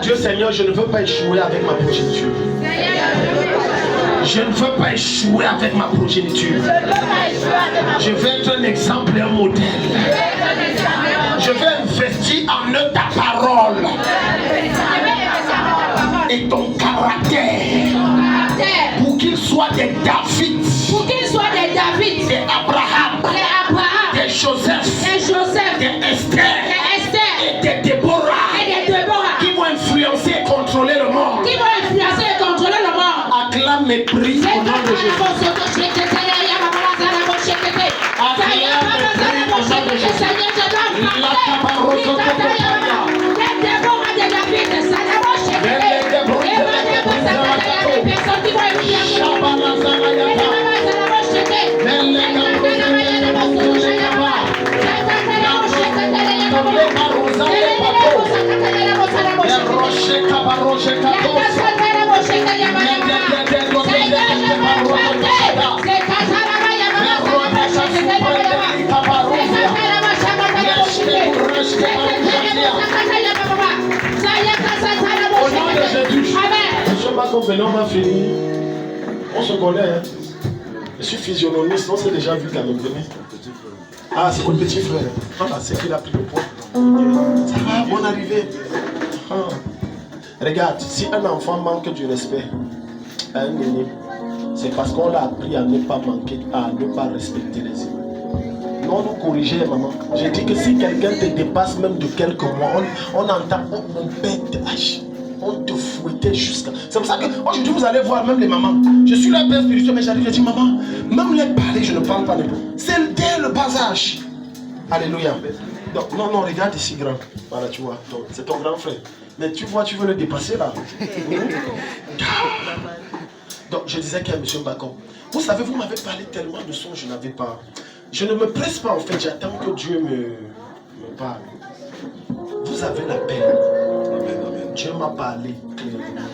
Dieu Seigneur, je ne veux pas échouer avec ma progéniture. Je ne veux pas échouer avec ma progéniture. Je veux être un exemple et un modèle. Je veux investir en eux ta parole et ton caractère pour qu'ils soient des David, des Abraham, des Joseph, des Esther et des Déborah qui vont influencer et contrôler le monde. Acclame mes prix au nom de Jésus. On va finir. On se connaît. Hein. Je suis physionomiste, on s'est déjà vu quand même. Ah, c'est mon petit frère. Ah, c'est qu'il a pris le poids. Ça va, bonne arrivée. Ah. Regarde, si un enfant manque du respect à un aîné, c'est parce qu'on l'a appris à ne pas manquer, à ne pas respecter les aînés. Non, nous corriger, maman. J'ai dit que si quelqu'un te dépasse même de quelques mois, on entend, oh, mon père te hache. On te fouettait jusqu'à... C'est pour ça qu'aujourd'hui vous allez voir même les mamans. Je suis la père spirituelle, mais j'arrive, je dis maman, même les parler, je ne parle pas les mots. C'est dès le bas âge. Alléluia. Donc, non, regarde ici grand. Voilà, tu vois, c'est ton grand frère. Mais tu vois, tu veux le dépasser là. Donc, je disais qu'à M. Bacon, vous savez, vous m'avez parlé tellement de sons, je n'avais pas. Je ne me presse pas en fait, j'attends que Dieu me parle. Vous avez la paix. Dieu m'a parlé clairement.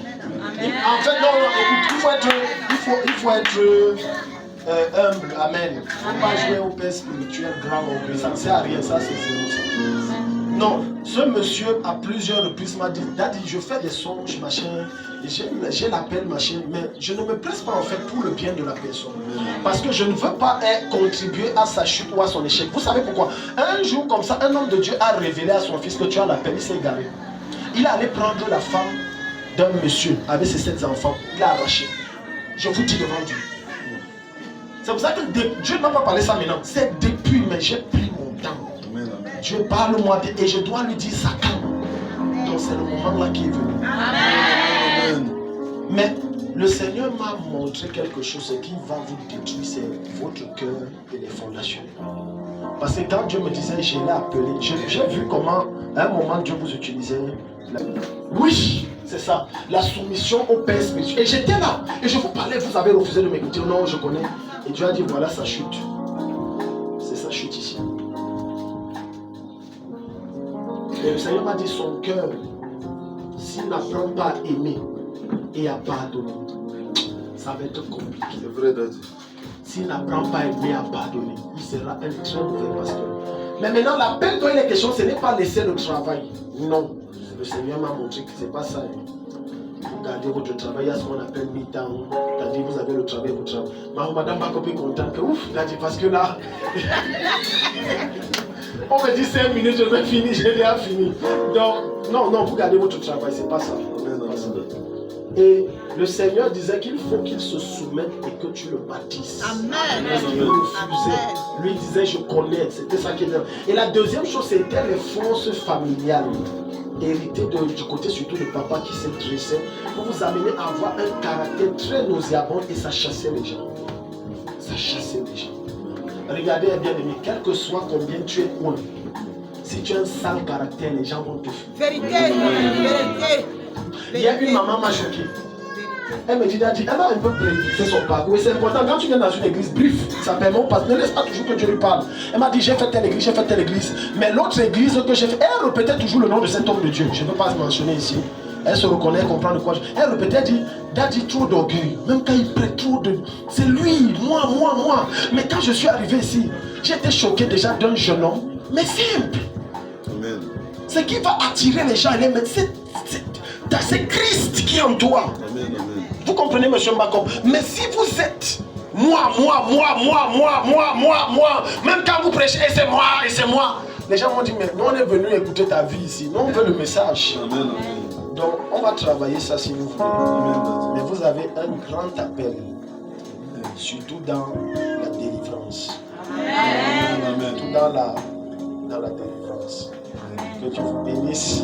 En fait, non, écoute, il faut être humble. Amen. Il ne faut pas jouer au père spirituel grand orgueil. Ça ne sert à rien, ça c'est zéro ça. Non, ce monsieur à plusieurs reprises m'a dit, Daddy, je fais des songes, machin, j'ai l'appel, machin, mais je ne me presse pas en fait pour le bien de la personne. Parce que je ne veux pas contribuer à sa chute ou à son échec. Vous savez pourquoi? Un jour comme ça, un homme de Dieu a révélé à son fils que tu as l'appel, il s'est égaré. Il allait prendre la femme d'un monsieur avec ses 7 enfants. Il l'a arraché. Je vous dis devant Dieu. C'est pour ça que Dieu ne m'a pas parlé ça maintenant. C'est depuis, mais j'ai pris mon temps. Dieu parle-moi et je dois lui dire ça quand. Donc c'est le moment là qui est venu. Amen. Mais le Seigneur m'a montré quelque chose qui va vous détruire, c'est votre cœur et les fondations. Parce que quand Dieu me disait, je l'ai appelé, j'ai vu comment à un moment Dieu vous utilisait. Oui, c'est ça, la soumission au Père spirituel. Et j'étais là, et je vous parlais, vous avez refusé de m'écouter. Non, je connais. Et Dieu a dit, voilà sa chute. C'est sa chute ici. Et le Seigneur m'a dit, son cœur, s'il n'apprend pas à aimer et à pardonner, ça va être compliqué. C'est vrai, Daddy. S'il n'apprend pas à aimer, à pardonner, il sera un très mauvais pasteur. Mais maintenant, l'appel dont il est question, ce n'est pas laisser le travail. Non. Le Seigneur m'a montré que ce n'est pas ça. Vous gardez votre travail, il y a ce qu'on appelle mi-temps. C'est-à-dire, vous avez le travail, votre travail. Madame Bacon est contente que, ouf, il a dit, parce que là, on me dit 5 minutes, je vais finir, j'ai déjà fini. Donc, non, vous gardez votre travail, c'est pas ça. Et le Seigneur disait qu'il faut qu'il se soumette et que tu le baptises. Amen. Parce qu'il refusait. Lui disait, je connais. C'était ça qu'il disait. Et la deuxième chose, c'était les forces familiales. Héritées du côté surtout de papa qui s'est dressé. Pour vous amener à avoir un caractère très nauséabond et ça chassait les gens. Ça chassait les gens. Regardez bien aimé, quel que soit combien tu es loin, si tu as un sale caractère, les gens vont te fuir. Vérité. Il y a une maman m'a choqué. Elle me dit, Daddy, elle a un peu prédicté son parcours. Et c'est important, quand tu viens dans une église, brief, ça permet au pasteur, ne laisse pas toujours que Dieu lui parle. Elle m'a dit, j'ai fait telle église. Mais l'autre église que j'ai fait, elle répétait toujours le nom de cet homme de Dieu. Je ne peux pas le mentionner ici. Elle se reconnaît, elle comprend de quoi je... Elle répétait, elle dit, Daddy, trop d'orgueil. Même quand il prête trop de... C'est lui, moi. Mais quand je suis arrivé ici, j'étais choqué déjà d'un jeune homme, mais simple. Amen. Ce qui va attirer les gens et les mettre, c'est Christ qui est en toi. Vous comprenez, monsieur Mbakom? Mais si vous êtes moi, même quand vous prêchez, et c'est moi, les gens vont dire, mais nous on est venu écouter ta vie ici, nous on veut le message. Donc on va travailler ça si vous voulez. Mais vous avez un grand appel, surtout dans la délivrance. Surtout dans la délivrance. Que Dieu vous bénisse.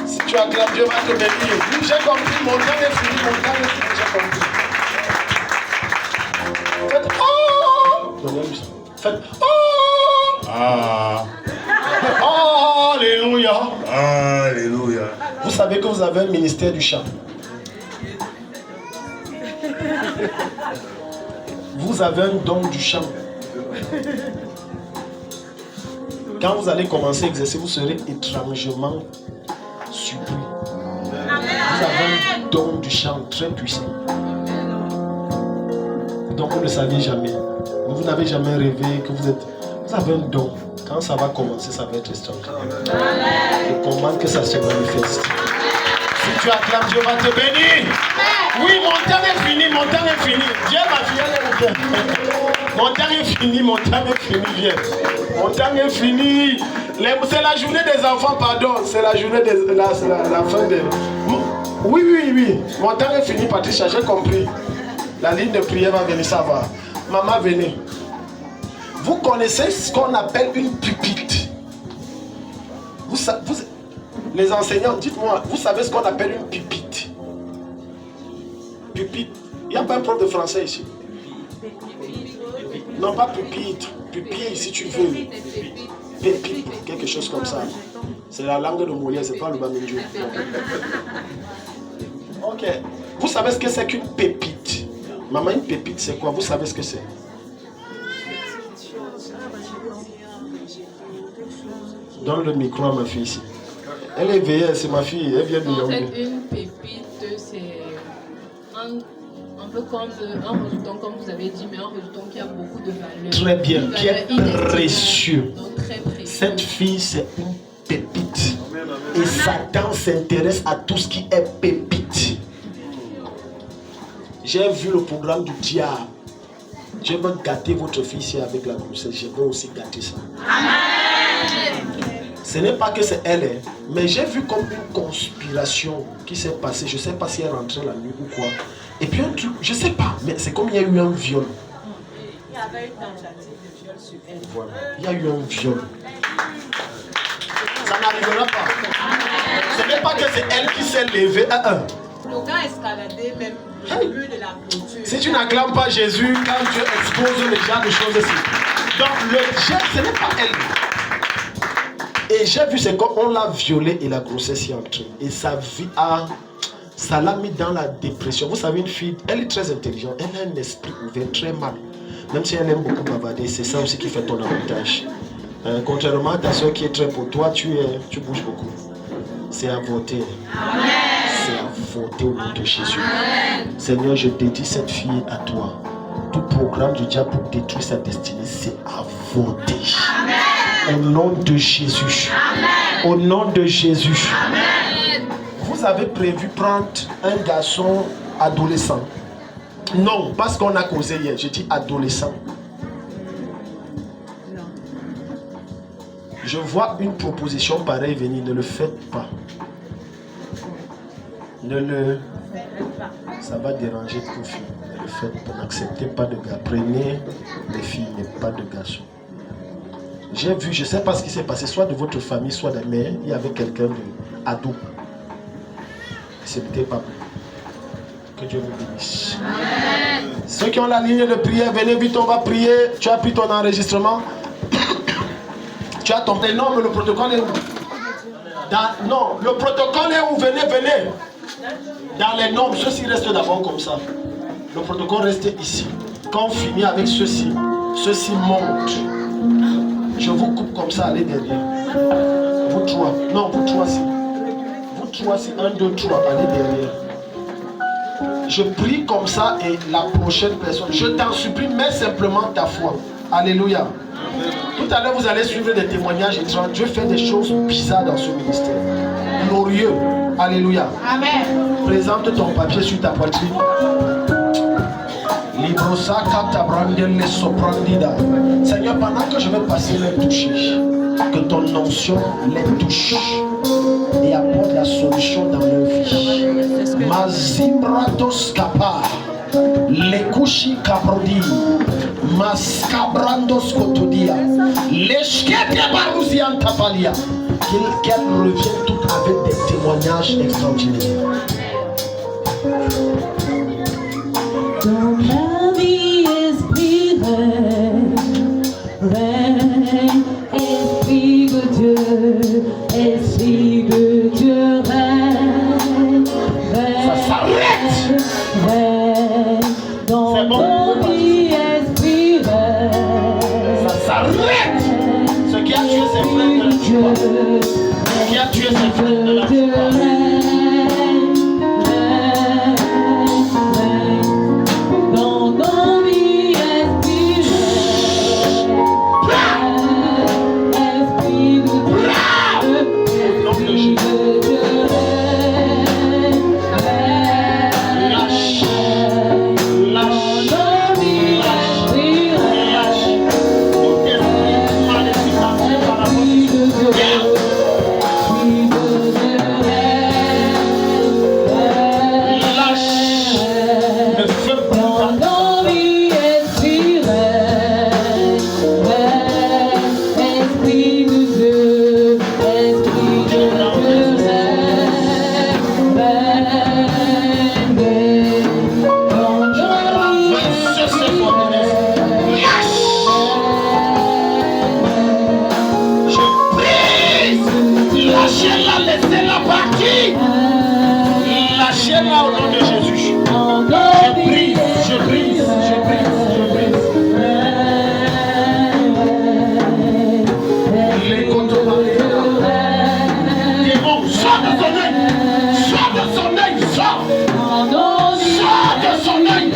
Si tu acclames, Dieu va te bénir. J'ai compris, mon temps est fini, j'ai compris. Faites oh! Faites oh! Alléluia! Alléluia. Vous savez que vous avez un ministère du chant. Vous avez un don du chant. Quand vous allez commencer à exercer, vous serez étrangement surpris. Vous avez un don du chant très puissant. Donc vous ne saviez jamais. Vous n'avez jamais rêvé que vous êtes... Vous avez un don. Quand ça va commencer, ça va être extraordinaire. Je commande que ça se manifeste. Si tu acclames, Dieu va te bénir. Oui, mon temps est fini, Dieu m'a fait mon temps est fini, viens. Mon temps est fini. C'est la journée des enfants, pardon. C'est la journée de la fin de... Oui. Mon temps est fini, Patricia, j'ai compris. La ligne de prière va venir, ça va. Maman, venez. Vous connaissez ce qu'on appelle une pupite. Les enseignants, dites-moi, vous savez ce qu'on appelle une pupite? Pupite. Il n'y a pas un prof de français ici. Non, pas pupitre. Pupier, si tu veux. Pépite, quelque chose comme ça. C'est la langue de Molière, c'est pas le Bamindjou. Ok. Vous savez ce que c'est qu'une pépite? Maman, une pépite, c'est quoi? Vous savez ce que c'est? Donne le micro à ma fille ici. Elle est éveillée, c'est ma fille, elle vient de En fait, une pépite, c'est un peu comme un rejeton, comme vous avez dit, mais un rejeton qui a beaucoup de valeur. Très bien, qui est précieux. Donc, très précieux. Cette fille, c'est une pépite. Et Satan s'intéresse à tout ce qui est pépite. J'ai vu le programme du diable. Je veux gâter votre fille ici avec la grossesse. Je veux aussi gâter ça. Ce n'est pas que c'est elle, mais j'ai vu comme une conspiration qui s'est passée. Je ne sais pas si elle rentrait la nuit ou quoi. Et puis un truc, je ne sais pas, mais c'est comme il y a eu un viol. Il y avait une tentative de viol sur elle. Voilà. Il y a eu un viol. Ça n'arrivera pas. Ce n'est pas que c'est elle qui s'est levée. Le gars a escaladé même le mur de la clôture. Si tu n'acclames pas Jésus, quand Dieu expose le genre de choses ici. Donc le jet, ce n'est pas elle. Et j'ai vu, c'est qu'on l'a violée et la grossesse y est entrée. Et sa vie ça l'a mis dans la dépression. Vous savez, une fille, elle est très intelligente. Elle a un esprit ouvert, très mal. Même si elle aime beaucoup bavarder, c'est ça aussi qui fait ton avantage. Contrairement à ta soeur qui est très pour toi, tu bouges beaucoup. C'est à voter. C'est à voter au nom de Jésus. Seigneur, je dédie cette fille à toi. Tout programme du diable pour détruire sa destinée, c'est à voter. Au nom de Jésus. Au nom de Jésus. Vous avez prévu prendre un garçon adolescent? Non, parce qu'on a causé hier. Je dis adolescent. Je vois une proposition pareille venir. Ne le faites pas. Ça va déranger vos filles. Ne le faites pas. N'acceptez pas de gars. Prenez les filles, mais pas de garçons. J'ai vu, je ne sais pas ce qui s'est passé, soit de votre famille, soit de mère, il y avait quelqu'un d'ado. Ce n'était pas bon. Que Dieu vous bénisse. Ceux qui ont la ligne de prière, venez vite, on va prier. Tu as pris ton enregistrement. Tu as ton prénom, mais le protocole est où? Non, le protocole est où? Venez. Dans les normes, ceux-ci restent d'abord comme ça. Le protocole reste ici. Quand on finit avec ceux-ci montent. Je vous coupe comme ça, allez derrière. Vous trois. Non, vous trois, si. Vous trois, si. 1, 2, 3, allez derrière. Je prie comme ça et la prochaine personne. Je t'en supplie, mets simplement ta foi. Alléluia. Tout à l'heure, vous allez suivre des témoignages étranges. Dieu fait des choses bizarres dans ce ministère. Glorieux. Alléluia. Amen. Présente ton papier sur ta poitrine. Seigneur, pendant que je vais passer les toucher, que ton onction les touche et apporte la solution dans leur vie. Mazibratos kapa, les couchis cabrodi, mascabrandos kotodia, les skete barousian tapalia, qu'elle revienne toutes avec des témoignages extraordinaires. Dans la vie, esprit règne, esprit de Dieu règne, Ça s'arrête. règne. Dans C'est bon. la vie, esprit règne, Ça s'arrête. Ce qui a tué ses frères ne le tue pas. Ce qui a tué ses frères ne le tue pas. Dans nos vies, esprit de Lâchez-la au nom de Jésus. Je brise. Les cotopaléas. Démon, sors de son œil. Sors de son œil. Sors de son œil.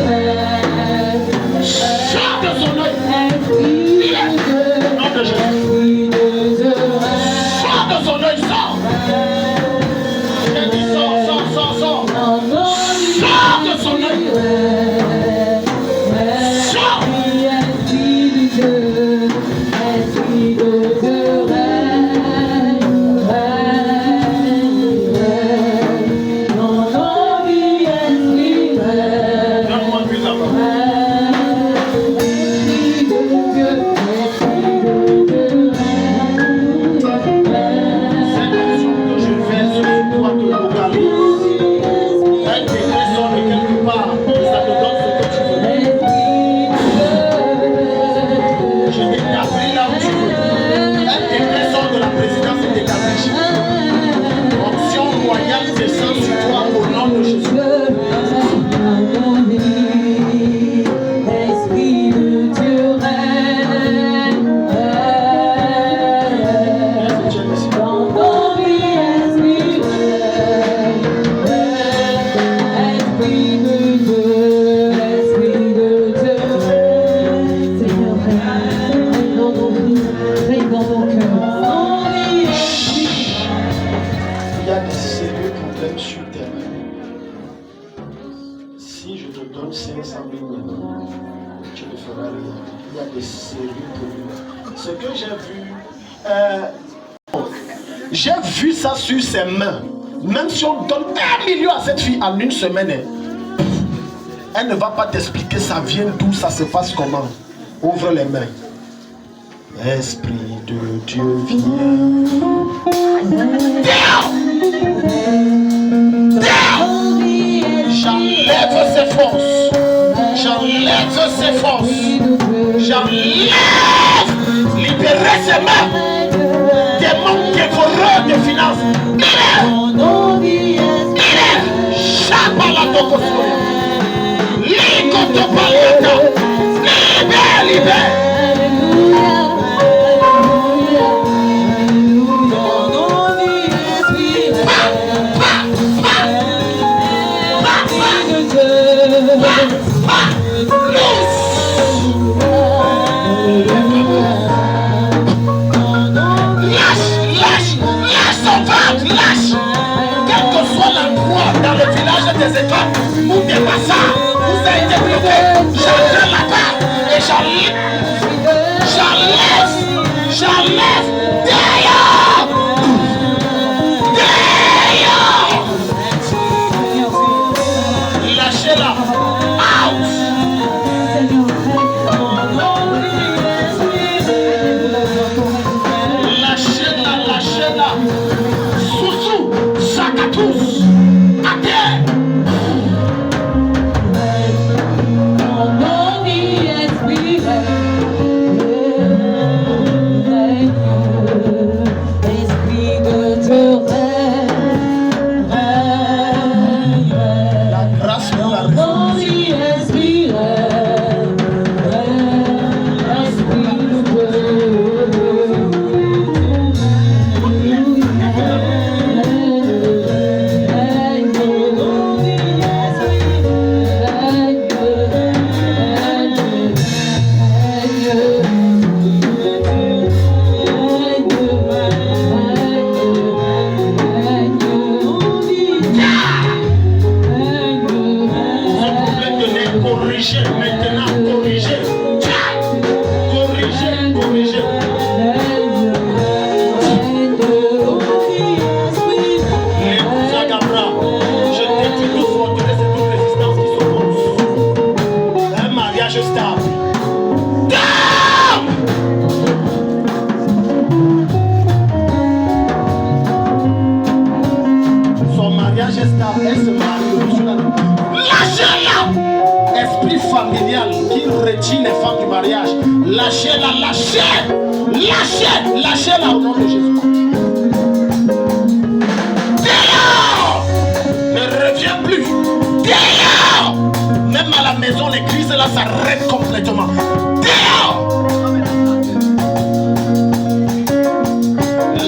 Sors de son œil. Au nom de Jésus. Sors de son œil. Sors. Sors de son œil. Sors. Donne-moi plus d'abord. Cette action que je fais sur toi te localise. Un décret sort de quelque part et ça te donne ce que tu veux. Je t'établis là où tu veux. Un décret sort de la présidence et t'établit. Option royale descend sur toi au nom de Jésus. Il y a des sérieux problèmes sur terre. Si je te donne 500 000 maintenant, tu ne feras rien. Il y a des sérieux problèmes. Ce que j'ai vu ça sur ses mains. Même si on donne 1 million à cette fille en une semaine, elle ne va pas t'expliquer ça vient d'où, ça se passe comment. Ouvre les mains. Esprit de Dieu, viens. J'enlève ses forces. J'enlève ses forces. J'enlève. Libérez ses mains. Démon dévoreur de finances. Libère. Chabalatokosoya. Likotopaliata. Libère. Lâche son ventre, lâche. Quel que soit des étoiles ou des passants vous a été bloqué, j'entre là-bas et j'enlève d'ailleurs. Lâchez-la. Out. Lâchez-la. Soussou, Sakatous, à terre. La grâce pour la corrigez, maintenant corrigez. Corrigez. Les Zagabra, je détruis toute forteresse et toute résistance qui s'oppose. Un mariage stable. Son mariage est stable, elle se marie. Lâchez-la! Esprit familial qui retire les femmes du mariage. Lâchez-la au nom de Jésus. Dehors! Ne reviens plus. Dehors! Même à la maison, l'église là s'arrête complètement. Dehors!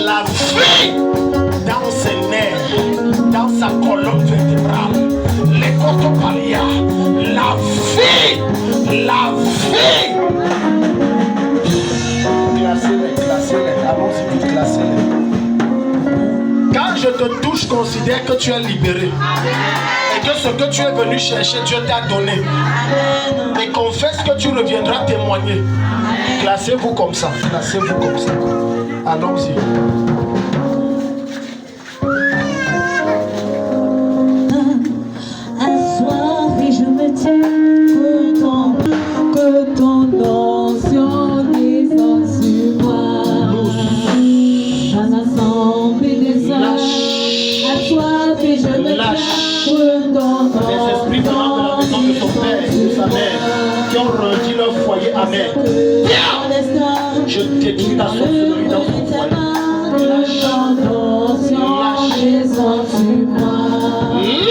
La vie dans ses nerfs, dans sa colonne vertébrale, les cotopalia, la vie. Classez-les, allons-y vite, classez-les. Quand je te touche, considère que tu es libéré. Et que ce que tu es venu chercher, Dieu t'a donné. Et confesse que tu reviendras témoigner. Classez-vous comme ça, allons-y. Assoiffé, je me tiens que ton onction descende sur moi. Un assemblée des saints. Assoiffé, je me tiens que ton Les esprits venant de la maison de son père et de sa mère qui ont rempli leur foyer amer. Je détruis la sorcellerie dans son foyer.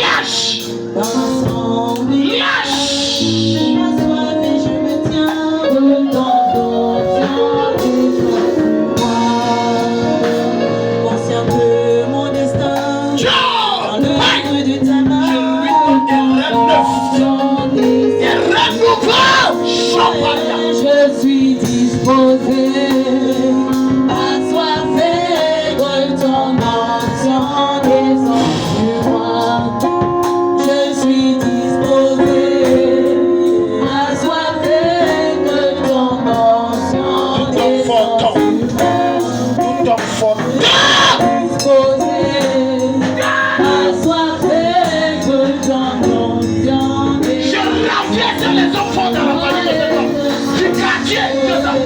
Lâche! Conscient de mon destin, dans le feu de ta main, Je lui donne des rêves neufs, des rêves nouveaux. Champagne. je suis disposé, assoiffé de ton onction descend sur moi. Je suis disposé, assoiffé de ton onction descend sur moi. Tout homme fort. Disposé, assoiffé de ton onction Je descend. renverse les hommes forts dans la famille de cet homme. Du quartier de cet homme.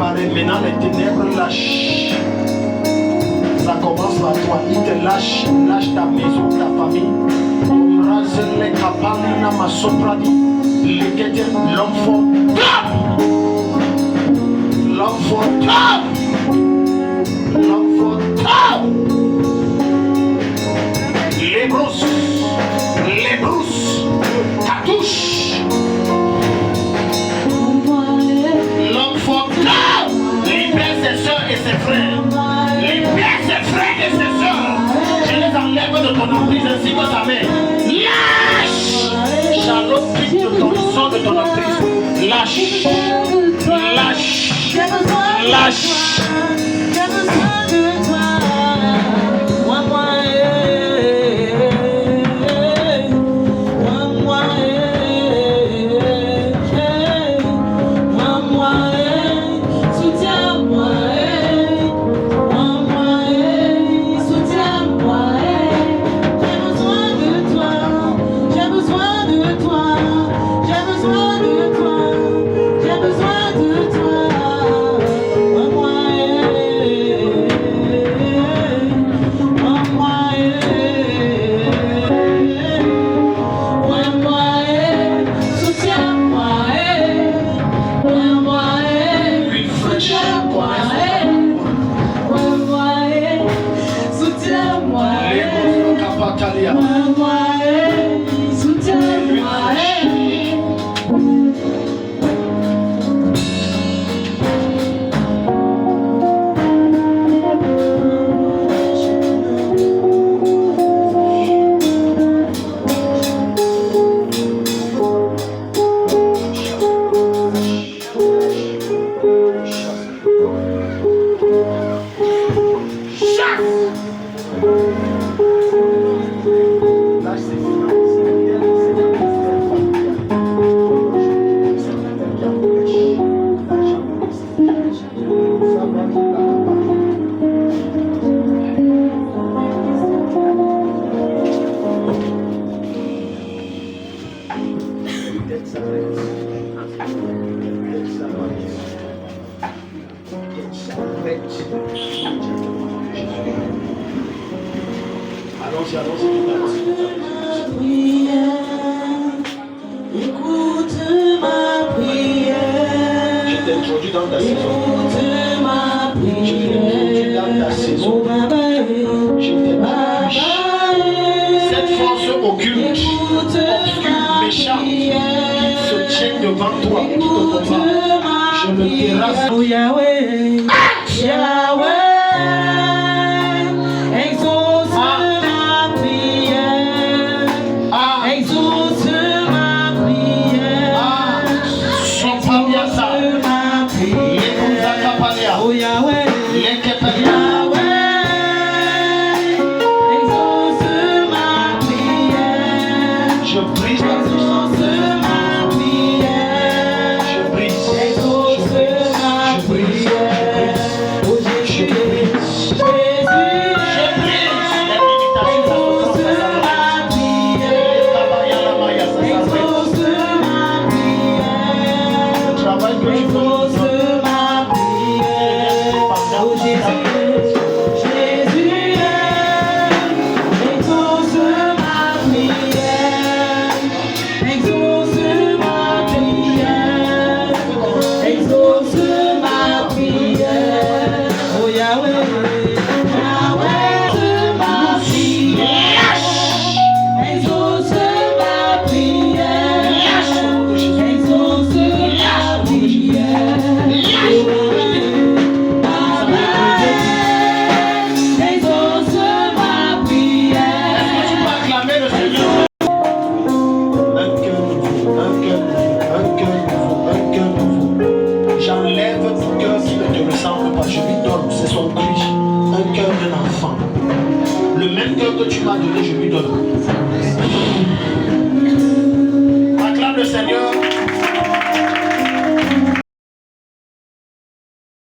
préparer. Maintenant, les ténèbres lâchent. Ça commence par toi. Il te lâche. Lâche ta maison, ta famille. L'homme fort. L'homme fort. L'homme fort. Les brousses. Les brousses. Ta touche. L'homme fort. Libère ses soeurs et ses frères. Libère ses frères et ses soeurs. Je les enlève de ton emprise ainsi que sa mère. Lâche. Charlotte quitte de ton sang de ton emprise. Lâche. Lâche. Lâche. J'ai besoin de toi. Allons-y, allons-y. Écoute ma prière. Je t'ai introduit dans ta saison. Écoute ma prière. Je t'ai introduit dans ta saison. Je t'ai dit, cette force occulte, obscure, méchante, qui se tient devant toi, qui te combat, je le terrasse. Oh Yahweh, Yahweh, exauce ma prière, exauce ma prière, exauce ma prière. Oh Yahweh, Yahweh, exauce ma prière, Je brise ta exauce ma prière, je brise, exauce ma prière. Oh Jésus, Jésus, je brise les limitations, exauce ma prière, exauce ma prière, le travail que tu exauce fais. ma prière. Oh Jésus, Jésus, exauce ma prière, exauce ma prière, exauce ma prière. Oh Yahweh, Yahweh, ma prière, exauce ma prière, exauce ma prière. Exauce ma prière. Tu peux acclamer le Seigneur. Un cœur nouveau, un cœur nouveau, un cœur nouveau, un cœur nouveau. J'enlève tout cœur qui ne te ressemble pas. Je lui donne, c'est son cri. Un cœur d'un enfant. Le même cœur que tu m'as donné, je lui donne.